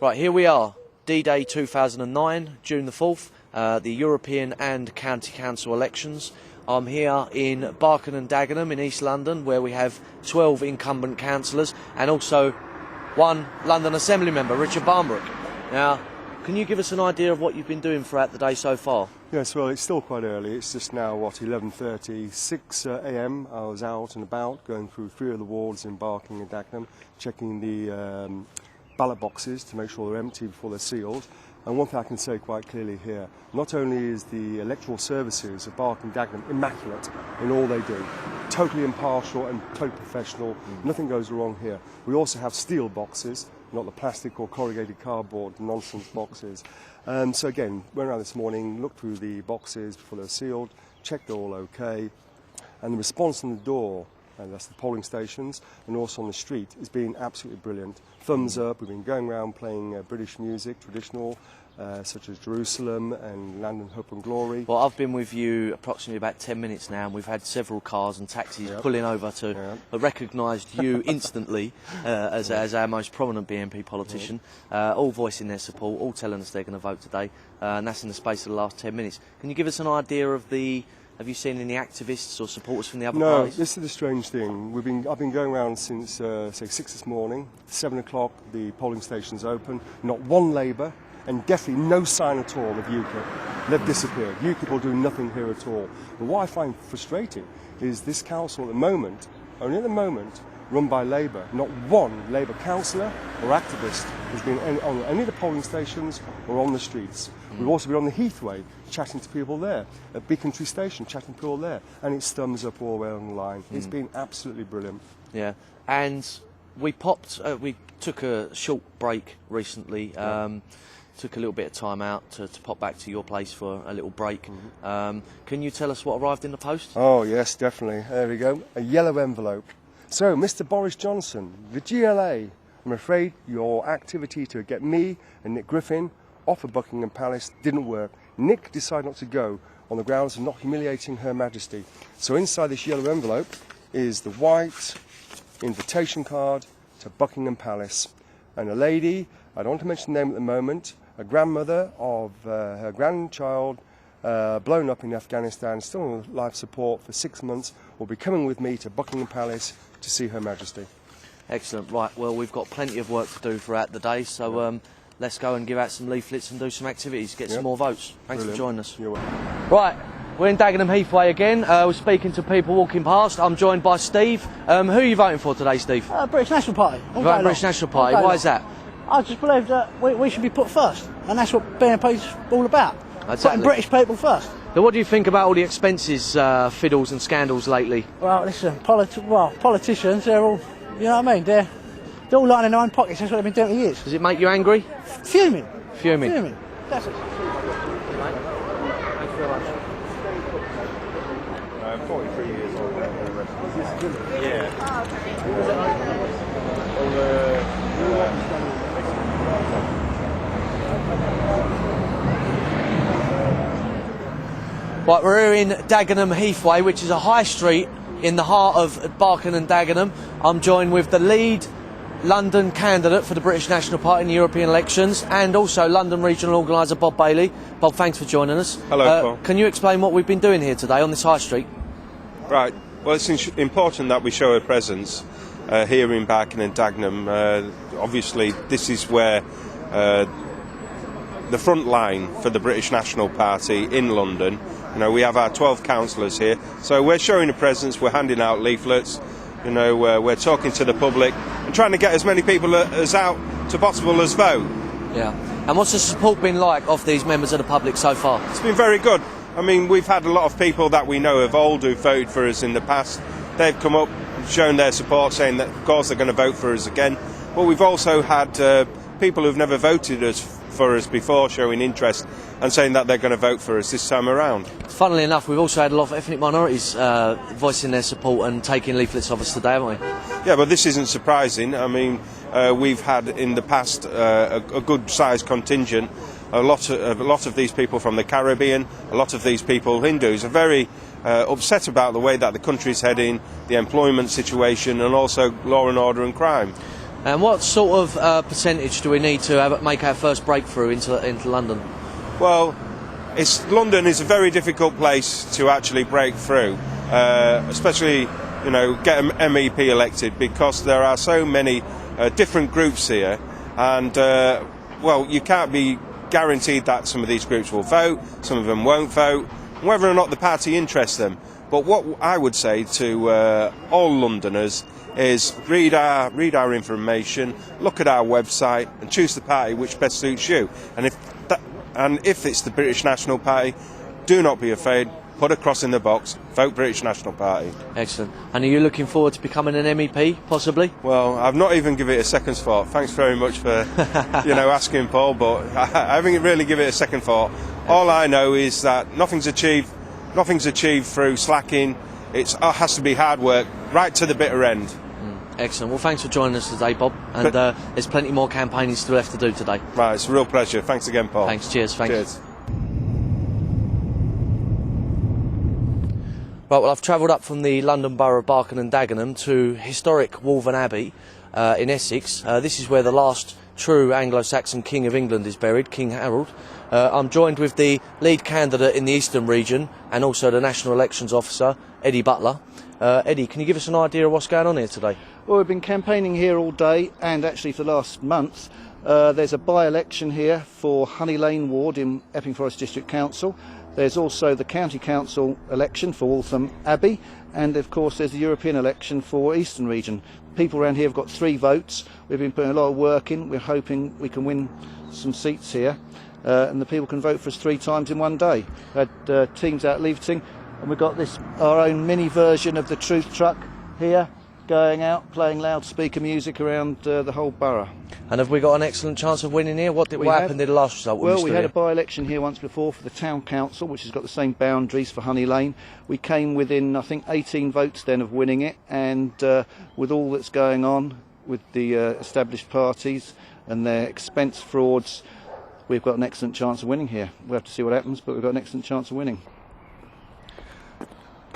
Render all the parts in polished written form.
Right, here we are, D-Day 2009, June the 4th, the European and County Council elections. I'm here in Barking and Dagenham in East London, where we have 12 incumbent councillors and also one London Assembly member, Richard Barnbrook. Now, can you give us an idea of what you've been doing throughout the day so far? Yes, well, it's still quite early. It's just now, 11:30, 6 a.m. I was out and about, going through 3 of the wards in Barking and Dagenham, checking the ballot boxes to make sure they're empty before they're sealed. And one thing I can say quite clearly here, not only is the electoral services of Barking and Dagenham immaculate in all they do, totally impartial and totally professional, nothing goes wrong here. We also have steel boxes, not the plastic or corrugated cardboard nonsense boxes. So again, went around this morning, looked through the boxes before they're sealed, checked they're all okay, and the response on the door, and that's the polling stations, and also on the street, has been absolutely brilliant. Thumbs up. We've been going around playing British music, traditional, such as Jerusalem and Land and Hope and Glory. Well, I've been with you approximately about 10 minutes now, and we've had several cars and taxis pulling over to recognised you instantly as our most prominent BNP politician, all voicing their support, all telling us they're going to vote today, and that's in the space of the last 10 minutes. Can you give us an idea of have you seen any activists or supporters from the other parties? No, this is the strange thing. I've been going around since, say, 6 this morning. 7 o'clock, the polling station's open. Not one Labour, and definitely no sign at all of UKIP. They've disappeared. UKIP will do nothing here at all. But what I find frustrating is this council at the moment, only at the moment, run by Labour. Not one Labour councillor or activist has been on any of the polling stations or on the streets. We've also been on the Heathway, chatting to people there, at Beacon Tree Station, chatting to people there, and it's thumbs up all the way on the line. It's been absolutely brilliant. Yeah, and we took a short break recently, took a little bit of time out to pop back to your place for a little break. Can you tell us what arrived in the post? Oh yes, definitely. There we go, a yellow envelope. So, Mr. Boris Johnson, the GLA, I'm afraid your activity to get me and Nick Griffin off of Buckingham Palace didn't work. Nick decided not to go on the grounds of not humiliating Her Majesty. So inside this yellow envelope is the white invitation card to Buckingham Palace. And a lady, I don't want to mention the name at the moment, a grandmother of her grandchild, blown up in Afghanistan, still on life support for 6 months, will be coming with me to Buckingham Palace to see Her Majesty. Excellent. Right, well, we've got plenty of work to do throughout the day, so let's go and give out some leaflets and do some activities, get some more votes. Thanks for joining us. You're welcome. Right, we're in Dagenham Heathway again. We're speaking to people walking past. I'm joined by Steve. Who are you voting for today, Steve? British National Party. Voting British National Party. Why is that? I just believe that we should be put first, and that's what BNP's all about. Exactly. Putting British people first. So what do you think about all the expenses, fiddles and scandals lately? Well, listen, politicians, they're all, you know what I mean, they're all lying in their own pockets. That's what they've been doing for years. Does it make you angry? Fuming. Fuming. Fuming. That's it. Thanks very much. 43 years old. Yeah. Right, we're here in Dagenham Heathway, which is a high street in the heart of Barking and Dagenham. I'm joined with the lead London candidate for the British National Party in the European elections, and also London Regional Organiser Bob Bailey. Bob, thanks for joining us. Hello, Paul. Can you explain what we've been doing here today on this high street? Right. Well, it's important that we show a presence here in Barking and Dagenham. Obviously, this is where the front line for the British National Party in London. You know, we have our 12 councillors here, so we're showing a presence. We're handing out leaflets. You know, we're talking to the public and trying to get as many people as out to possible as vote. Yeah. And what's the support been like of these members of the public so far? It's been very good. I mean, we've had a lot of people that we know of old who voted for us in the past. They've come up, shown their support, saying that of course they're going to vote for us again. But we've also had people who've never voted for us before showing interest and saying that they're going to vote for us this time around. Funnily enough, we've also had a lot of ethnic minorities voicing their support and taking leaflets of us today, haven't we? Yeah, but this isn't surprising. I mean, we've had in the past a good-sized contingent. A lot of these people from the Caribbean, a lot of these people, Hindus, are very upset about the way that the country's heading, the employment situation, and also law and order and crime. And what sort of percentage do we need to make our first breakthrough into London? Well, London is a very difficult place to actually break through, especially get an MEP elected, because there are so many different groups here, and well, you can't be guaranteed that some of these groups will vote, some of them won't vote, whether or not the party interests them. But what I would say to all Londoners is read our information, look at our website, and choose the party which best suits you. And if it's the British National Party, do not be afraid. Put a cross in the box, vote British National Party. Excellent. And are you looking forward to becoming an MEP, possibly? Well, I've not even given it a second's thought. Thanks very much for asking, Paul, but I haven't really given it a second thought. All I know is that nothing's achieved through slacking. It has to be hard work right to the bitter end. Excellent. Well, thanks for joining us today, Bob. And there's plenty more campaigning still left to do today. Right, it's a real pleasure. Thanks again, Paul. Thanks. Cheers. Thanks. Cheers. Right, well, I've travelled up from the London Borough of Barking and Dagenham to historic Waltham Abbey in Essex. This is where the last true Anglo-Saxon King of England is buried, King Harold. I'm joined with the lead candidate in the Eastern region and also the National Elections Officer, Eddie Butler. Eddie, can you give us an idea of what's going on here today? Well, we've been campaigning here all day, and actually for the last month. There's a by-election here for Honey Lane Ward in Epping Forest District Council. There's also the County Council election for Waltham Abbey, and of course there's the European election for Eastern Region. People around here have got 3 votes. We've been putting a lot of work in. We're hoping we can win some seats here, and the people can vote for us 3 times in one day. We had teams out leafleting, and we've got our own mini version of the Truth Truck here, going out, playing loudspeaker music around the whole borough. And have we got an excellent chance of winning here? What happened in the last result? Well, we had a by-election here once before for the Town Council, which has got the same boundaries for Honey Lane. We came within, I think, 18 votes then of winning it, and with all that's going on with the established parties and their expense frauds, we've got an excellent chance of winning here. We'll have to see what happens, but we've got an excellent chance of winning.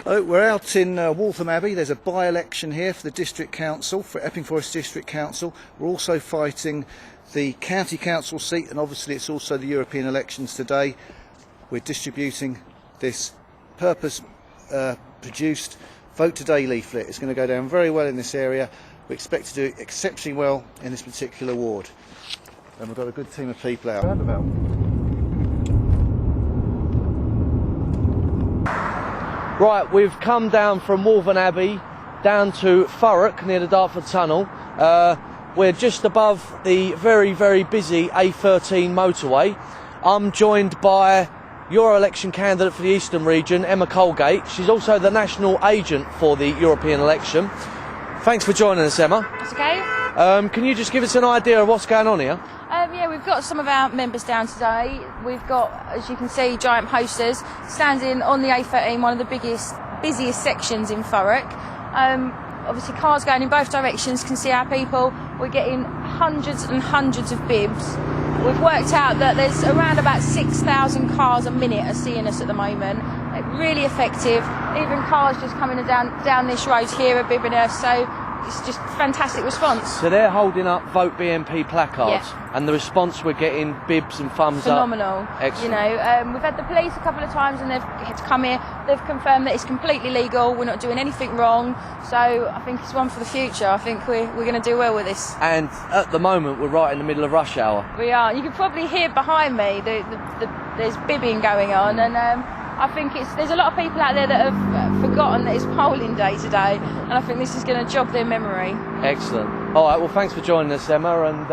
We're out in Waltham Abbey. There's a by-election here for the District Council, for Epping Forest District Council. We're also fighting the County Council seat, and obviously it's also the European elections today. We're distributing this purpose-produced Vote Today leaflet. It's going to go down very well in this area. We expect to do exceptionally well in this particular ward. And we've got a good team of people out. Right, we've come down from Waltham Abbey down to Thurrock near the Dartford Tunnel. We're just above the very, very busy A13 motorway. I'm joined by your election candidate for the Eastern region, Emma Colgate. She's also the national agent for the European election. Thanks for joining us, Emma. That's okay. Can you just give us an idea of what's going on here? Yeah, we've got some of our members down today. We've got, as you can see, giant posters standing on the A13, one of the busiest sections in Thurrock. Obviously, cars going in both directions can see our people. We're getting hundreds and hundreds of bibs. We've worked out that there's around about 6,000 cars a minute are seeing us at the moment. Really effective. Even cars just coming down this road here are bibbing us. So it's just fantastic response. So they're holding up Vote BNP placards, yeah. And the response we're getting, bibs and thumbs Phenomenal. up. Excellent. You know, we've had the police a couple of times and they've had to come here. They've confirmed that it's completely legal. We're not doing anything wrong. So I think it's one for the future. I think we're going to do well with this. And at the moment, we're right in the middle of rush hour. We are. You can probably hear behind me there's bibbing going on, and I think there's a lot of people out there that have forgotten that it's polling day today, and I think this is going to jog their memory. Excellent. All right, well, thanks for joining us, Emma, and